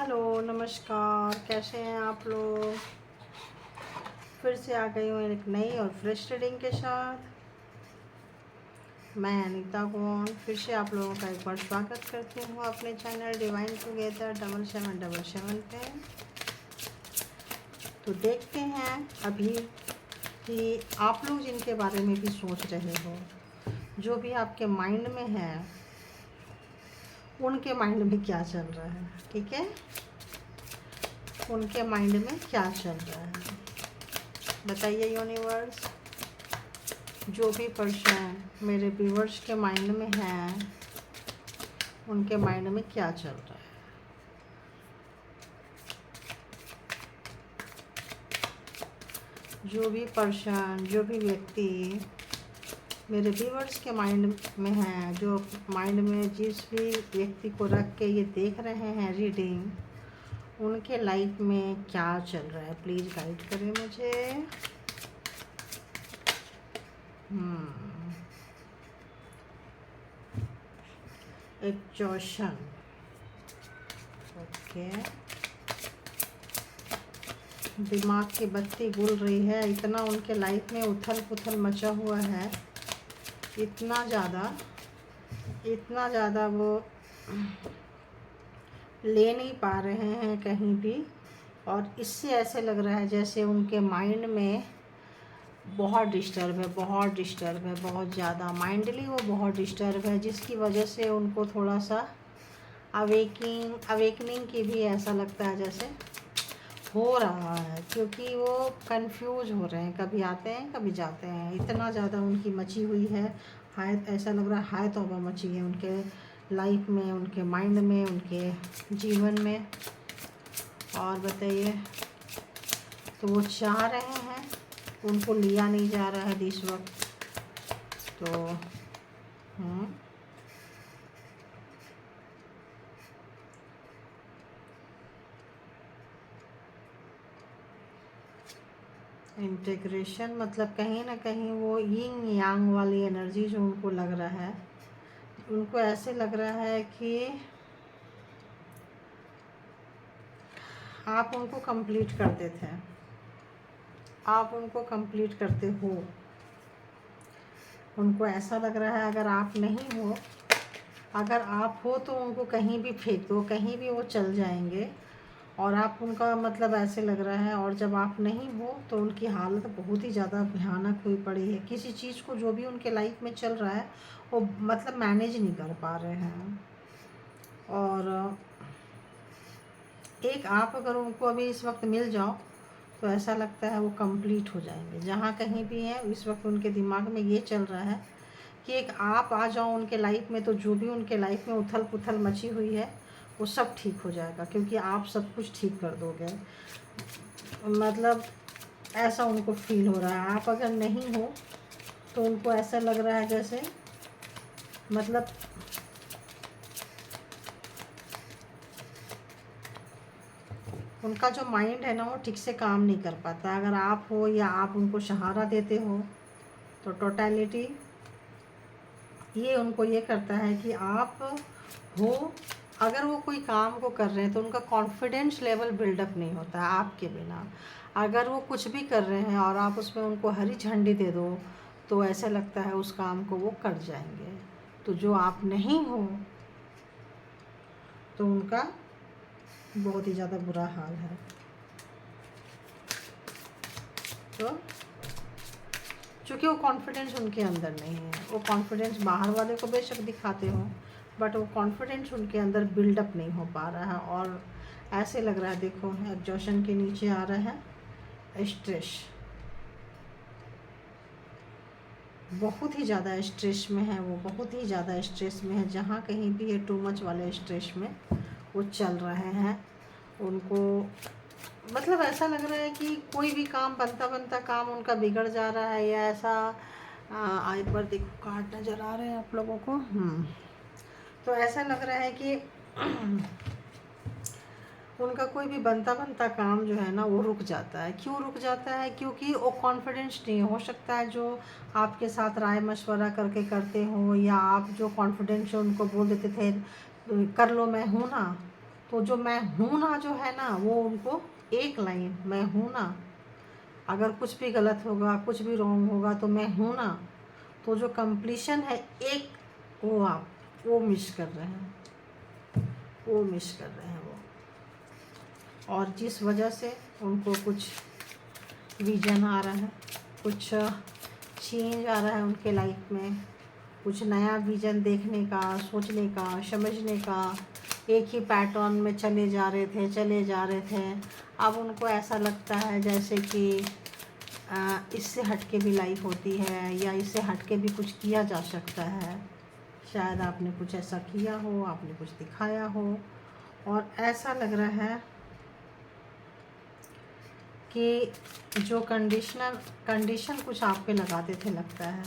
Hello नमस्कार, कैसे हैं आप लोग। फिर से आ गई हूँ एक नई और फ्रेश रीडिंग के साथ। मैं अनीता कौन फिर से आप लोगों का एक बार स्वागत करती हूँ अपने चैनल डिवाइन टुगेदर 7777 पे। तो देखते हैं अभी कि आप लोग जिनके बारे में भी सोच रहे हो, जो भी आपके माइंड में है, उनके माइंड में क्या चल रहा है। ठीक है, उनके माइंड में क्या चल रहा है बताइए यूनिवर्स। जो भी पर्सन मेरे व्यूवर्स के माइंड में है, उनके माइंड में क्या चल रहा है। जो भी पर्सन, जो भी व्यक्ति मेरे व्यूवर्स के माइंड में है, जो माइंड में जिस भी व्यक्ति को रख के ये देख रहे हैं रीडिंग, उनके लाइफ में क्या चल रहा है, प्लीज़ गाइड करें मुझे। Exhaustion, okay. दिमाग की बत्ती गुल रही है, इतना उनके लाइफ में उथल पुथल मचा हुआ है, इतना ज़्यादा वो ले नहीं पा रहे हैं कहीं भी। और इससे ऐसे लग रहा है जैसे उनके माइंड में बहुत डिस्टर्ब है, बहुत ज़्यादा माइंडली वो बहुत डिस्टर्ब है, जिसकी वजह से उनको थोड़ा सा अवेकनिंग की भी ऐसा लगता है जैसे हो रहा है, क्योंकि वो कंफ्यूज हो रहे हैं, कभी आते हैं कभी जाते हैं। इतना ज़्यादा उनकी मची हुई है, हाय ऐसा लग रहा है हाय तौबा मची है उनके लाइफ में, उनके माइंड में, उनके जीवन में। और बताइए, तो वो चाह रहे हैं, उनको लिया नहीं जा रहा है इस वक्त। तो इंटीग्रेशन मतलब कहीं ना कहीं वो यिंग यांग वाली एनर्जी जो उनको लग रहा है, उनको ऐसे लग रहा है कि आप उनको कंप्लीट करते थे, आप उनको कंप्लीट करते हो। उनको ऐसा लग रहा है अगर आप नहीं हो, अगर आप हो तो उनको कहीं भी फेंक दो, कहीं भी वो चल जाएंगे। और आप उनका मतलब ऐसे लग रहा है, और जब आप नहीं हो तो उनकी हालत बहुत ही ज़्यादा भयानक हुई पड़ी है। किसी चीज़ को जो भी उनके लाइफ में चल रहा है वो मतलब मैनेज नहीं कर पा रहे हैं। और एक आप अगर उनको अभी इस वक्त मिल जाओ तो ऐसा लगता है वो कंप्लीट हो जाएंगे। जहाँ कहीं भी हैं इस वक्त उनके दिमाग में ये चल रहा है कि एक आप आ जाओ उनके लाइफ में, तो जो भी उनके लाइफ में उथल पुथल मची हुई है वो सब ठीक हो जाएगा, क्योंकि आप सब कुछ ठीक कर दोगे। मतलब ऐसा उनको फील हो रहा है। आप अगर नहीं हो तो उनको ऐसा लग रहा है जैसे मतलब उनका जो माइंड है ना वो ठीक से काम नहीं कर पाता। अगर आप हो या आप उनको सहारा देते हो तो टोटलिटी ये उनको ये करता है कि आप हो। अगर वो कोई काम को कर रहे हैं तो उनका कॉन्फिडेंस लेवल बिल्डअप नहीं होता है आपके बिना। अगर वो कुछ भी कर रहे हैं और आप उसमें उनको हरी झंडी दे दो तो ऐसा लगता है उस काम को वो कर जाएंगे। तो जो आप नहीं हो तो उनका बहुत ही ज़्यादा बुरा हाल है। तो चूँकि वो कॉन्फिडेंस उनके अंदर नहीं है, वो कॉन्फिडेंस बाहर वाले को बेशक दिखाते हो, बट वो कॉन्फिडेंस उनके अंदर बिल्डअप नहीं हो पा रहा है। और ऐसे लग रहा है, देखो एग्जॉशन के नीचे आ रहा है स्ट्रेस, बहुत ही ज़्यादा स्ट्रेस में है वो, बहुत ही ज़्यादा स्ट्रेस में है। जहाँ कहीं भी ये टू मच वाले स्ट्रेस में वो चल रहे हैं। उनको मतलब ऐसा लग रहा है कि कोई भी काम बनता काम उनका बिगड़ जा रहा है, या ऐसा एक बार देखो कार्ड नज़र आ रहे हैं आप लोगों को। तो ऐसा लग रहा है कि उनका कोई भी बनता काम जो है ना वो रुक जाता है। क्यों रुक जाता है? क्योंकि वो कॉन्फिडेंस नहीं हो सकता है जो आपके साथ राय मशवरा करके करते हो, या आप जो कॉन्फिडेंस उनको बोल देते थे कर लो मैं हूँ ना, तो जो मैं हूँ ना जो है ना, वो उनको एक लाइन मैं हूँ ना, अगर कुछ भी गलत होगा, कुछ भी रॉन्ग होगा, तो मैं हूँ ना, तो जो कंप्लीशन है एक, वो आप वो मिस कर रहे हैं, वो मिस कर रहे हैं वो। और जिस वजह से उनको कुछ विजन आ रहा है, कुछ चेंज आ रहा है उनके लाइफ में, कुछ नया विजन देखने का, सोचने का, समझने का। एक ही पैटर्न में चले जा रहे थे। अब उनको ऐसा लगता है जैसे कि इससे हट के भी लाइफ होती है, या इससे हट के भी कुछ किया जा सकता है। शायद आपने कुछ ऐसा किया हो, आपने कुछ दिखाया हो, और ऐसा लग रहा है कि जो कंडीशन कुछ आप पे लगाते थे लगता है,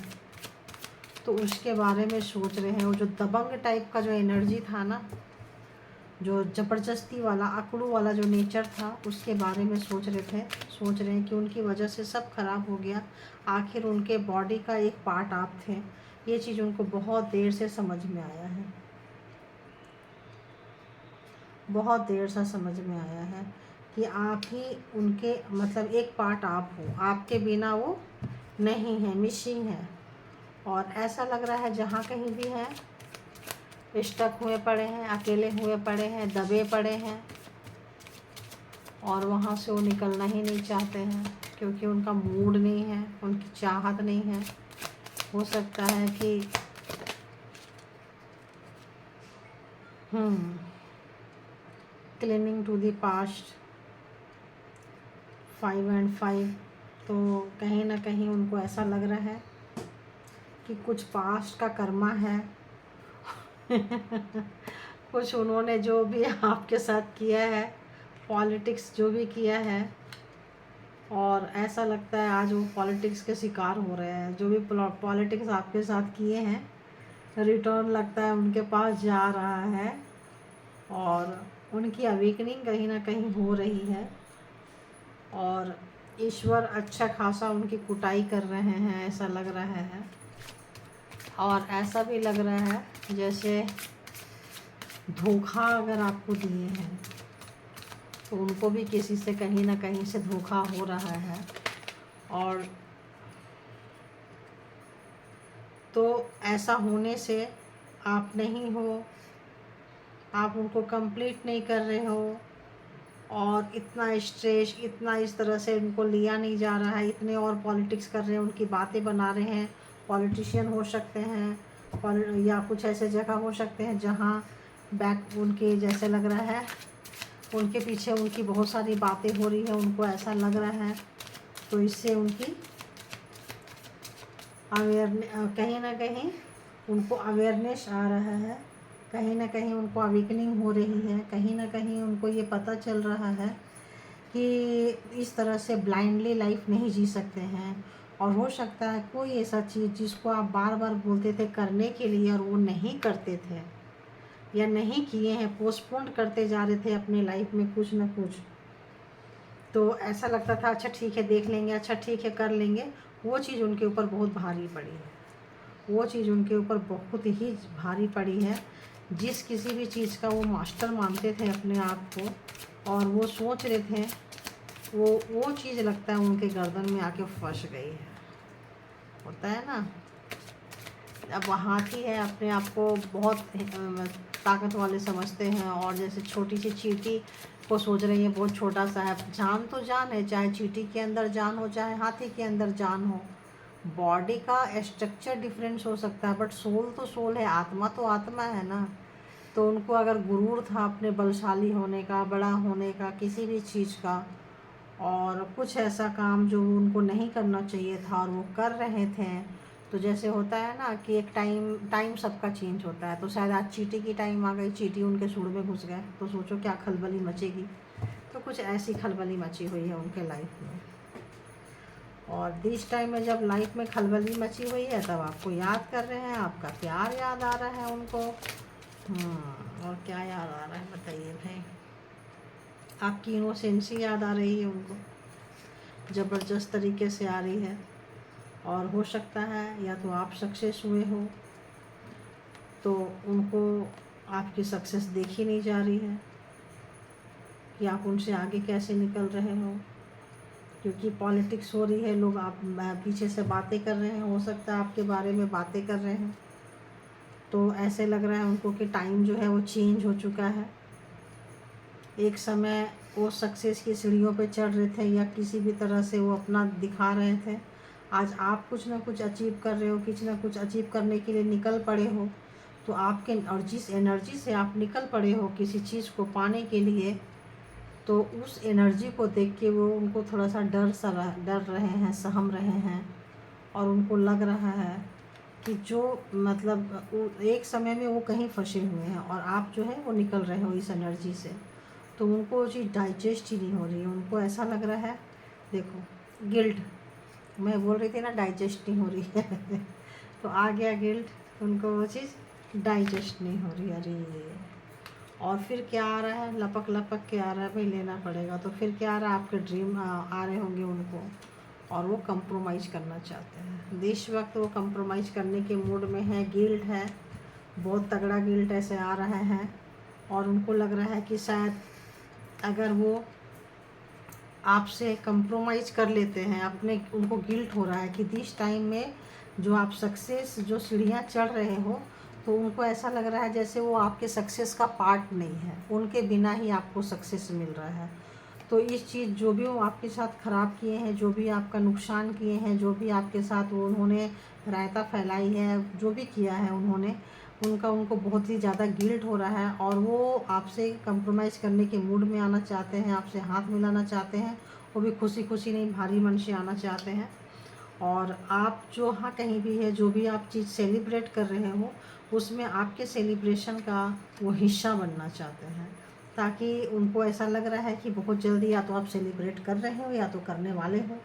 तो उसके बारे में सोच रहे हैं। वो जो दबंग टाइप का जो एनर्जी था ना, जो ज़बरदस्ती वाला, अकड़ू वाला जो नेचर था, उसके बारे में सोच रहे हैं कि उनकी वजह से सब खराब हो गया। आखिर उनके बॉडी का एक पार्ट आप थे। ये चीज़ उनको बहुत देर से समझ में आया है, बहुत देर से समझ में आया है कि आप ही उनके मतलब एक पार्ट आप हो, आपके बिना वो नहीं है, मिसिंग है। और ऐसा लग रहा है जहाँ कहीं भी है, स्टक हुए पड़े हैं, अकेले हुए पड़े हैं, दबे पड़े हैं, और वहाँ से वो निकलना ही नहीं चाहते हैं, क्योंकि उनका मूड नहीं है, उनकी चाहत नहीं है। हो सकता है कि cleaning to the past 5 and 5, तो कहीं ना कहीं उनको ऐसा लग रहा है कि कुछ पास्ट का कर्मा है। कुछ उन्होंने जो भी आपके साथ किया है, पॉलिटिक्स जो भी किया है, और ऐसा लगता है आज वो पॉलिटिक्स के शिकार हो रहे हैं। जो भी पॉलिटिक्स आपके साथ किए हैं, रिटर्न लगता है उनके पास जा रहा है, और उनकी अवेकनिंग कहीं ना कहीं हो रही है, और ईश्वर अच्छा खासा उनकी कुटाई कर रहे हैं, ऐसा लग रहा है। और ऐसा भी लग रहा है जैसे धोखा अगर आपको दिए हैं, तो उनको भी किसी से कहीं ना कहीं से धोखा हो रहा है। और तो ऐसा होने से आप नहीं हो, आप उनको कंप्लीट नहीं कर रहे हो, और इतना स्ट्रेस, इतना इस तरह से उनको लिया नहीं जा रहा है, इतने और पॉलिटिक्स कर रहे हैं, उनकी बातें बना रहे हैं। पॉलिटिशियन हो सकते हैं, या कुछ ऐसे जगह हो सकते हैं जहाँ बैक उनके जैसे लग रहा है, उनके पीछे उनकी बहुत सारी बातें हो रही है, उनको ऐसा लग रहा है। तो इससे उनकी कहीं ना कहीं उनको अवेयरनेस आ रहा है, कहीं ना कहीं उनको अवेकनिंग हो रही है, कहीं ना कहीं उनको ये पता चल रहा है कि इस तरह से ब्लाइंडली लाइफ नहीं जी सकते हैं। और हो सकता है कोई ऐसा चीज़ जिसको आप बार बार बोलते थे करने के लिए, और वो नहीं करते थे, या नहीं किए हैं, पोस्टपोन करते जा रहे थे अपने लाइफ में कुछ ना कुछ, तो ऐसा लगता था अच्छा ठीक है देख लेंगे, अच्छा ठीक है कर लेंगे। वो चीज़ उनके ऊपर बहुत भारी पड़ी है, वो चीज़ उनके ऊपर बहुत ही भारी पड़ी है। जिस किसी भी चीज़ का वो मास्टर मानते थे अपने आप को, और वो सोच रहे थे, वो चीज़ लगता है उनके गर्दन में आके फंस गई है। होता है ना, अब हाथी है, अपने आप को बहुत ताकत वाले समझते हैं, और जैसे छोटी सी चींटी को सोच रही है बहुत छोटा सा है। जान तो जान है, चाहे चींटी के अंदर जान हो, चाहे हाथी के अंदर जान हो। बॉडी का स्ट्रक्चर डिफरेंस हो सकता है, बट सोल तो सोल है, आत्मा तो आत्मा है ना। तो उनको अगर गुरूर था अपने बलशाली होने का, बड़ा होने का, किसी भी चीज़ का, और कुछ ऐसा काम जो उनको नहीं करना चाहिए था और वो कर रहे थे, तो जैसे होता है ना कि एक टाइम सबका चेंज होता है। तो शायद आज चींटी की टाइम आ गई, चींटी उनके सूंड में घुस गए, तो सोचो क्या खलबली मचेगी। तो कुछ ऐसी खलबली मची हुई है उनके लाइफ में। और दिस टाइम में जब लाइफ में खलबली मची हुई है, तब आपको याद कर रहे हैं, आपका प्यार याद आ रहा है उनको। और क्या याद आ रहा है बताइए भाई। आपकी इनोसेंसी याद आ रही है उनको, ज़बरदस्त तरीके से आ रही है। और हो सकता है या तो आप सक्सेस हुए हो, तो उनको आपकी सक्सेस देखी नहीं जा रही है, कि आप उनसे आगे कैसे निकल रहे हो, क्योंकि पॉलिटिक्स हो रही है, लोग आप पीछे से बातें कर रहे हैं, हो सकता है आपके बारे में बातें कर रहे हैं। तो ऐसे लग रहा है उनको कि टाइम जो है वो चेंज हो चुका है। एक समय वो सक्सेस की सीढ़ियों पे चढ़ रहे थे या किसी भी तरह से वो अपना दिखा रहे थे। आज आप कुछ ना कुछ अचीव कर रहे हो, कुछ ना कुछ अचीव करने के लिए निकल पड़े हो। तो आपके और जिस एनर्जी से आप निकल पड़े हो किसी चीज़ को पाने के लिए, तो उस एनर्जी को देख के वो उनको थोड़ा सा डर रहे हैं, सहम रहे हैं। और उनको लग रहा है कि जो मतलब एक समय में वो कहीं फंसे हुए हैं और आप जो है वो निकल रहे हो इस एनर्जी से। तो उनको वो चीज़ डाइजेस्ट ही नहीं हो रही है। उनको ऐसा लग रहा है, देखो गिल्ट, मैं बोल रही थी ना डाइजेस्ट नहीं हो रही है तो आ गया गिल्ट, उनको वो चीज़ डाइजेस्ट नहीं हो रही। अरे और फिर क्या आ रहा है, लपक लपक के आ रहा है, भाई लेना पड़ेगा। तो फिर क्या आ रहा है, आपके ड्रीम आ रहे होंगे उनको, और वो कंप्रोमाइज़ करना चाहते हैं। इस वक्त वो कंप्रोमाइज़ करने के मूड में है, गिल्ट है, बहुत तगड़ा गिल्ट ऐसे आ रहा है। और उनको लग रहा है कि शायद अगर वो आपसे कंप्रोमाइज़ कर लेते हैं, अपने उनको गिल्ट हो रहा है कि दिस टाइम में जो आप सक्सेस जो सीढ़ियाँ चढ़ रहे हो, तो उनको ऐसा लग रहा है जैसे वो आपके सक्सेस का पार्ट नहीं है, उनके बिना ही आपको सक्सेस मिल रहा है। तो इस चीज़ जो भी वो आपके साथ ख़राब किए हैं, जो भी आपका नुकसान किए हैं, जो भी आपके साथ वो उन्होंने रायता फैलाई है, जो भी किया है उन्होंने, उनको बहुत ही ज़्यादा गिल्ट हो रहा है। और वो आपसे कंप्रोमाइज़ करने के मूड में आना चाहते हैं, आपसे हाथ मिलाना चाहते हैं, वो भी खुशी खुशी नहीं, भारी मन से आना चाहते हैं। और आप जो हाँ कहीं भी है, जो भी आप चीज़ सेलिब्रेट कर रहे हो, उसमें आपके सेलिब्रेशन का वो हिस्सा बनना चाहते हैं, ताकि उनको ऐसा लग रहा है कि बहुत जल्दी या तो आप सेलिब्रेट कर रहे हो या तो करने वाले हो।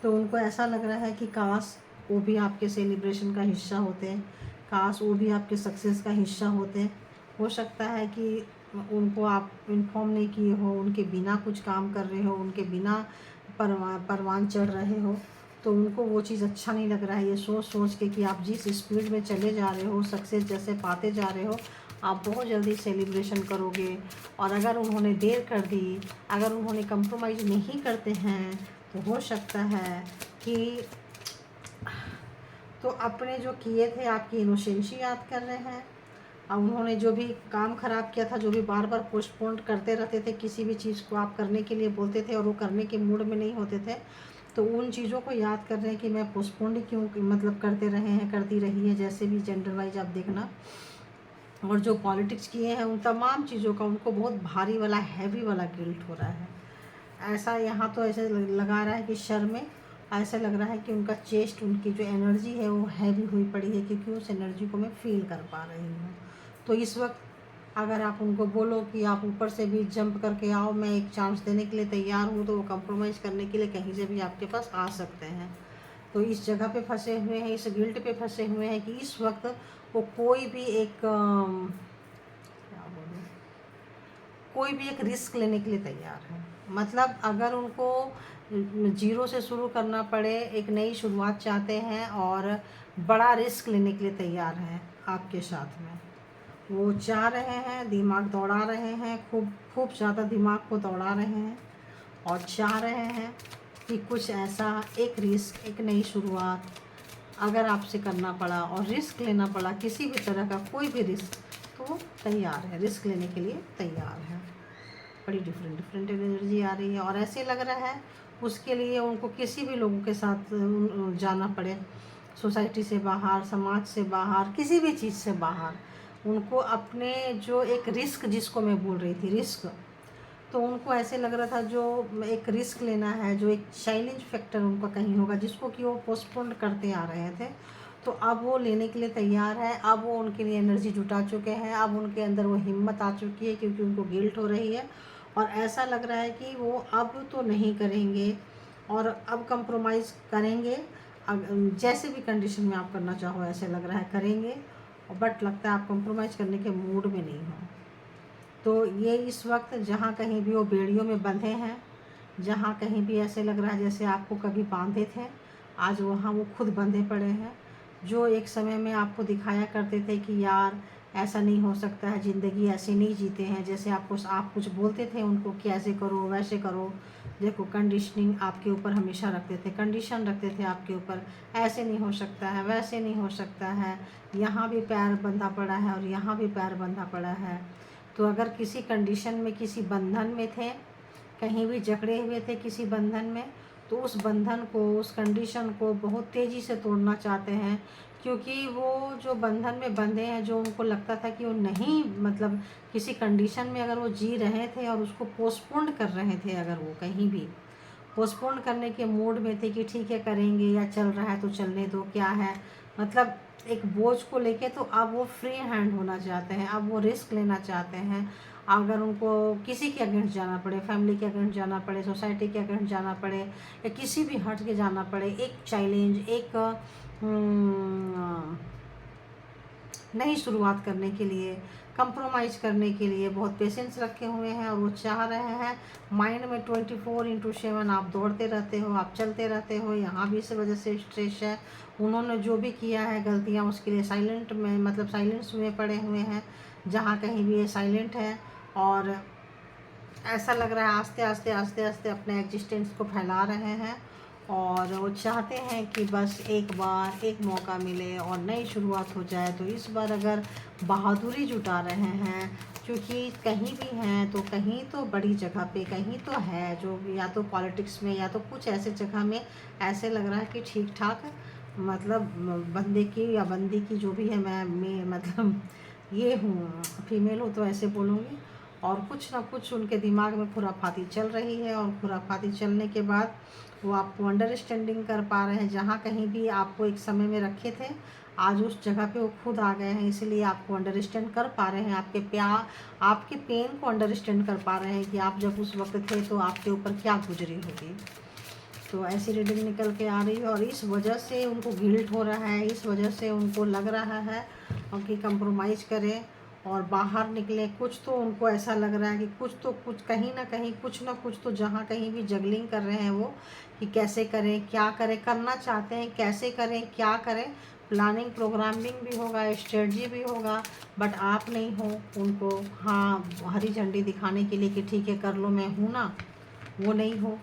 तो उनको ऐसा लग रहा है कि काश वो भी आपके सेलिब्रेशन का हिस्सा होते हैं, काश वो भी आपके सक्सेस का हिस्सा होते हैं। हो सकता है कि उनको आप इन्फॉर्म नहीं किए हो, उनके बिना कुछ काम कर रहे हो, उनके बिना परवान चढ़ रहे हो। तो उनको वो चीज़ अच्छा नहीं लग रहा है, ये सोच सोच के कि आप जिस स्पीड में चले जा रहे हो, सक्सेस जैसे पाते जा रहे हो, आप बहुत जल्दी सेलिब्रेशन करोगे। और अगर उन्होंने देर कर दी, अगर उन्होंने कंप्रोमाइज़ नहीं करते हैं, तो हो सकता है कि तो अपने जो किए थे आपकी इनोसेंसी याद कर रहे हैं। अब उन्होंने जो भी काम ख़राब किया था, जो भी बार बार पोस्टपोन करते रहते थे, किसी भी चीज़ को आप करने के लिए बोलते थे और वो करने के मूड में नहीं होते थे, तो उन चीज़ों को याद कर रहे हैं कि मैं पोस्टपोन ही क्यों मतलब करते रहे हैं, करती रही है, जैसे भी जेंडर वाइज आप देखना। और जो पॉलिटिक्स किए हैं उन तमाम चीज़ों का उनको बहुत भारी वाला, हैवी वाला गिल्ट हो रहा है। ऐसा यहाँ तो ऐसे लगा रहा है कि सर में ऐसा लग रहा है कि उनका चेस्ट, उनकी जो एनर्जी है वो हैवी हुई पड़ी है, क्योंकि उस एनर्जी को मैं फील कर पा रही हूँ। तो इस वक्त अगर आप उनको बोलो कि आप ऊपर से भी जंप करके आओ, मैं एक चांस देने के लिए तैयार हूँ, तो वो कंप्रोमाइज़ करने के लिए कहीं से भी आपके पास आ सकते हैं। तो इस जगह पे फंसे हुए हैं, इस गिल्ट पे फंसे हुए हैं कि इस वक्त वो कोई भी एक क्या बोलूं, कोई भी एक रिस्क लेने के लिए तैयार है। मतलब अगर उनको जीरो से शुरू करना पड़े, एक नई शुरुआत चाहते हैं और बड़ा रिस्क लेने के लिए तैयार हैं आपके साथ में। वो चाह रहे हैं, दिमाग दौड़ा रहे हैं, खूब खूब ज़्यादा दिमाग को दौड़ा रहे हैं और चाह रहे हैं कि कुछ ऐसा एक रिस्क, एक नई शुरुआत अगर आपसे करना पड़ा और रिस्क लेना पड़ा, किसी भी तरह का कोई भी रिस्क, तो वो तैयार है, रिस्क लेने के लिए तैयार है। बड़ी डिफरेंट डिफरेंट एनर्जी आ रही है और ऐसे लग रहा है उसके लिए उनको किसी भी लोगों के साथ जाना पड़े, सोसाइटी से बाहर, समाज से बाहर, किसी भी चीज़ से बाहर, उनको अपने जो एक रिस्क, जिसको मैं बोल रही थी रिस्क, तो उनको ऐसे लग रहा था जो एक रिस्क लेना है, जो एक चैलेंज फैक्टर उनका कहीं होगा, जिसको कि वो पोस्टपोन करते आ रहे थे, तो अब वो लेने के लिए तैयार है। अब वो उनके लिए एनर्जी जुटा चुके हैं, अब उनके अंदर वो हिम्मत आ चुकी है, क्योंकि उनको गिल्ट हो रही है और ऐसा लग रहा है कि वो अब तो नहीं करेंगे और अब कंप्रोमाइज़ करेंगे। जैसे भी कंडीशन में आप करना चाहो, ऐसे लग रहा है करेंगे, बट लगता है आप कंप्रोमाइज़ करने के मूड में नहीं हो। तो ये इस वक्त जहाँ कहीं भी वो बेड़ियों में बंधे हैं, जहाँ कहीं भी ऐसे लग रहा है जैसे आपको कभी बांधे थे, आज वहाँ वो खुद बंधे पड़े हैं। जो एक समय में आपको दिखाया करते थे कि यार ऐसा नहीं हो सकता है, ज़िंदगी ऐसे नहीं जीते हैं जैसे आप कुछ बोलते थे उनको कि ऐसे करो वैसे करो। देखो कंडीशनिंग आपके ऊपर हमेशा रखते थे, कंडीशन रखते थे आपके ऊपर, ऐसे नहीं हो सकता है, वैसे नहीं हो सकता है, यहाँ भी पैर बंधा पड़ा है और यहाँ भी पैर बंधा पड़ा है। तो अगर किसी कंडीशन में, किसी बंधन में थे, कहीं भी जकड़े हुए थे किसी बंधन में, तो उस बंधन को, उस कंडीशन को बहुत तेज़ी से तोड़ना चाहते हैं, क्योंकि वो जो बंधन में बंधे हैं, जो उनको लगता था कि वो नहीं, मतलब किसी कंडीशन में अगर वो जी रहे थे और उसको पोस्टपोन कर रहे थे, अगर वो कहीं भी पोस्टपोन करने के मूड में थे कि ठीक है करेंगे या चल रहा है तो चलने दो, क्या है, मतलब एक बोझ को लेके, तो अब वो फ्री हैंड होना चाहते हैं, अब वो रिस्क लेना चाहते हैं। अगर उनको किसी के अगेंस्ट जाना पड़े, फैमिली के अगेंस्ट जाना पड़े, सोसाइटी के अगेंस्ट जाना पड़े, या किसी भी हट के जाना पड़े, एक चैलेंज, एक नई शुरुआत करने के लिए, कंप्रोमाइज़ करने के लिए बहुत पेशेंस रखे हुए हैं, और वो चाह रहे हैं। माइंड में 24/7 आप दौड़ते रहते हो, आप चलते रहते हो, यहाँ भी इस वजह से स्ट्रेस है। उन्होंने जो भी किया है गलतियाँ, उसके लिए साइलेंट में, मतलब साइलेंस में पड़े हुए हैं, जहाँ कहीं भी ये साइलेंट है। और ऐसा लग रहा है आस्ते आस्ते आस्ते आस्ते अपने एग्जिस्टेंस को फैला रहे हैं, और वो चाहते हैं कि बस एक बार एक मौका मिले और नई शुरुआत हो जाए। तो इस बार अगर बहादुरी जुटा रहे हैं, क्योंकि कहीं भी हैं तो कहीं तो बड़ी जगह पे, कहीं तो है जो, या तो पॉलिटिक्स में या तो कुछ ऐसे जगह में ऐसे लग रहा है कि ठीक ठाक, मतलब बंदे की या बंदी की जो भी है, मैं मतलब ये हूँ, फीमेल हूँ तो ऐसे बोलूँगी। और कुछ ना कुछ उनके दिमाग में खुराफाती चल रही है, और खुराफाती चलने के बाद वो आपको अंडरस्टैंडिंग कर पा रहे हैं। जहाँ कहीं भी आपको एक समय में रखे थे, आज उस जगह पे वो खुद आ गए हैं, इसलिए आपको अंडरस्टैंड कर पा रहे हैं, आपके प्यार, आपके पेन को अंडरस्टैंड कर पा रहे हैं कि आप जब उस वक्त थे तो आपके ऊपर क्या गुजरी होगी। तो ऐसी रीडिंग निकल के आ रही है, और इस वजह से उनको गिल्ट हो रहा है, इस वजह से उनको लग रहा है कि कंप्रोमाइज़ करें और बाहर निकले। कुछ तो उनको ऐसा लग रहा है कि कुछ कहीं ना कहीं, कुछ ना कुछ तो जहाँ कहीं भी जगलिंग कर रहे हैं वो, कि कैसे करें, क्या करें, करना चाहते हैं, कैसे करें, क्या करें। प्लानिंग प्रोग्रामिंग भी होगा, स्ट्रेटजी भी होगा, बट आप नहीं हो उनको हाँ हरी झंडी दिखाने के लिए कि ठीक है कर लो, मैं हूँ ना, वो नहीं हो।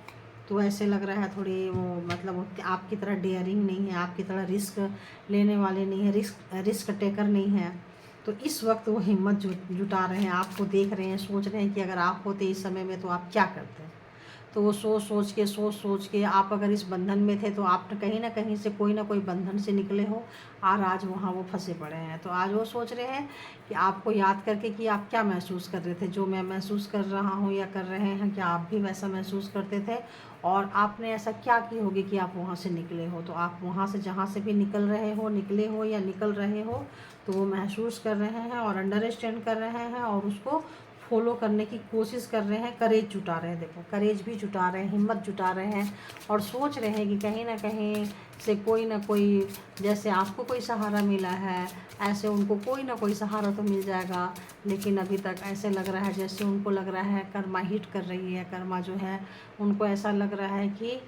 तो ऐसे लग रहा है थोड़ी वो, मतलब आपकी तरह डेयरिंग नहीं है, आपकी तरह रिस्क लेने वाले नहीं है, रिस्क टेकर नहीं है। तो इस वक्त वो हिम्मत जुटा रहे हैं, आपको देख रहे हैं, सोच रहे हैं कि अगर आप होते इस समय में तो आप क्या करते हैं। तो वो सोच के आप अगर इस बंधन में थे तो आप कहीं ना कहीं से, कोई ना कोई बंधन से निकले हो, और आज वहाँ वो फंसे पड़े हैं। तो आज वो सोच रहे हैं कि आपको याद करके कि आप क्या महसूस कर रहे थे, जो मैं महसूस कर रहा हूँ या कर रहे हैं, क्या आप भी वैसा महसूस करते थे, और आपने ऐसा क्या की होगी कि आप वहाँ से निकले हो। तो आप वहाँ से जहाँ से भी निकले हो या निकल रहे हो, तो वो महसूस कर रहे हैं और अंडरस्टैंड कर रहे हैं, और उसको फॉलो करने की कोशिश कर रहे हैं, करेज जुटा रहे हैं। देखो करेज भी जुटा रहे हैं, हिम्मत जुटा रहे हैं, और सोच रहे हैं कि कहीं ना कहीं से कोई ना कोई, जैसे आपको कोई सहारा मिला है, ऐसे उनको कोई ना कोई सहारा तो मिल जाएगा। लेकिन अभी तक ऐसे लग रहा है जैसे उनको लग रहा है कर्मा हिट कर रही है, कर्मा जो है उनको ऐसा लग रहा है कि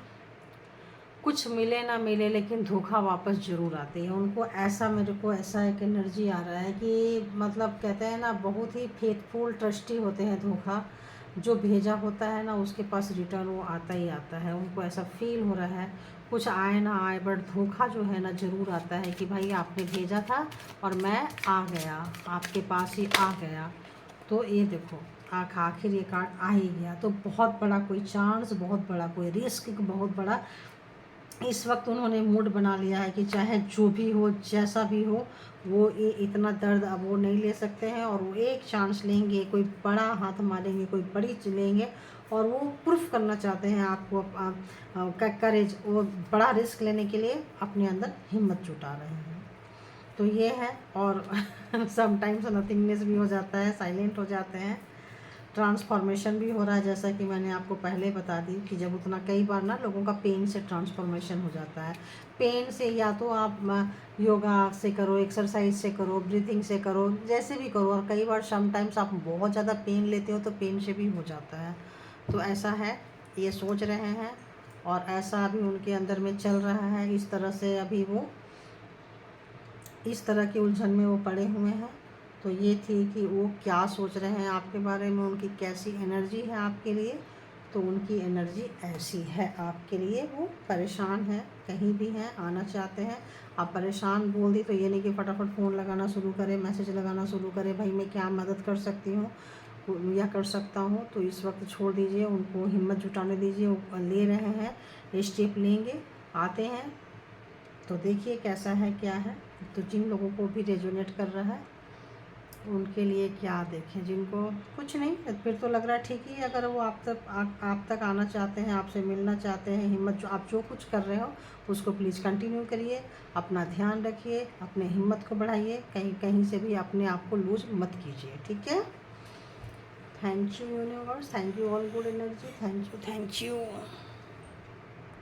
कुछ मिले ना मिले लेकिन धोखा वापस ज़रूर आती है उनको। ऐसा मेरे को ऐसा एक एनर्जी आ रहा है कि, मतलब कहते हैं ना, बहुत ही फेथफुल ट्रस्टी होते हैं। धोखा जो भेजा होता है ना, उसके पास रिटर्न वो आता ही आता है। उनको ऐसा फील हो रहा है, कुछ आए ना आए बट धोखा जो है ना ज़रूर आता है, कि भाई आपने भेजा था और मैं आ गया, आपके पास ही आ गया। तो ये देखो आखिर ये कार्ड आ ही गया। तो बहुत बड़ा कोई चांस, बहुत बड़ा कोई रिस्क, बहुत बड़ा इस वक्त उन्होंने मूड बना लिया है कि चाहे जो भी हो, जैसा भी हो, वो ये इतना दर्द अब वो नहीं ले सकते हैं, और वो एक चांस लेंगे, कोई बड़ा हाथ मारेंगे, कोई बड़ी चीज़ लेंगे, और वो प्रूफ करना चाहते हैं आपको करेज, वो बड़ा रिस्क लेने के लिए अपने अंदर हिम्मत जुटा रहे हैं। तो ये है। और समटाइम्स नथिंगनेस भी हो जाता है, साइलेंट हो जाते हैं, ट्रांसफॉर्मेशन भी हो रहा है, जैसा कि मैंने आपको पहले बता दी कि जब उतना, कई बार ना लोगों का पेन से ट्रांसफॉर्मेशन हो जाता है। पेन से या तो आप योगा से करो, एक्सरसाइज से करो, ब्रीथिंग से करो, जैसे भी करो, और कई बार समटाइम्स आप बहुत ज़्यादा पेन लेते हो तो पेन से भी हो जाता है। तो ऐसा है, ये सोच रहे हैं, और ऐसा अभी उनके अंदर में चल रहा है। इस तरह से अभी वो इस तरह की उलझन में वो पड़े हुए हैं। तो ये थी कि वो क्या सोच रहे हैं आपके बारे में, उनकी कैसी एनर्जी है आपके लिए। तो उनकी एनर्जी ऐसी है आपके लिए, वो परेशान है, कहीं भी हैं, आना चाहते हैं। आप परेशान बोल दी तो ये नहीं कि फटाफट फ़ोन लगाना शुरू करें, मैसेज लगाना शुरू करें, भाई मैं क्या मदद कर सकती हूँ या कर सकता हूँ। तो इस वक्त छोड़ दीजिए, उनको हिम्मत जुटाने दीजिए। वो ले रहे हैं, स्टेप लेंगे, आते हैं। तो देखिए कैसा है क्या है। तो जिन लोगों को भी रेजोनेट कर रहा है उनके लिए क्या देखें, जिनको कुछ नहीं, फिर तो लग रहा है ठीक ही। अगर वो आप तक आना चाहते हैं, आपसे मिलना चाहते हैं, हिम्मत जो आप जो कुछ कर रहे हो उसको प्लीज़ कंटिन्यू करिए। अपना ध्यान रखिए, अपने हिम्मत को बढ़ाइए, कहीं कहीं से भी अपने आप को लूज मत कीजिए, ठीक है। Thank you universe, thank you all good energy, thank you, thank you.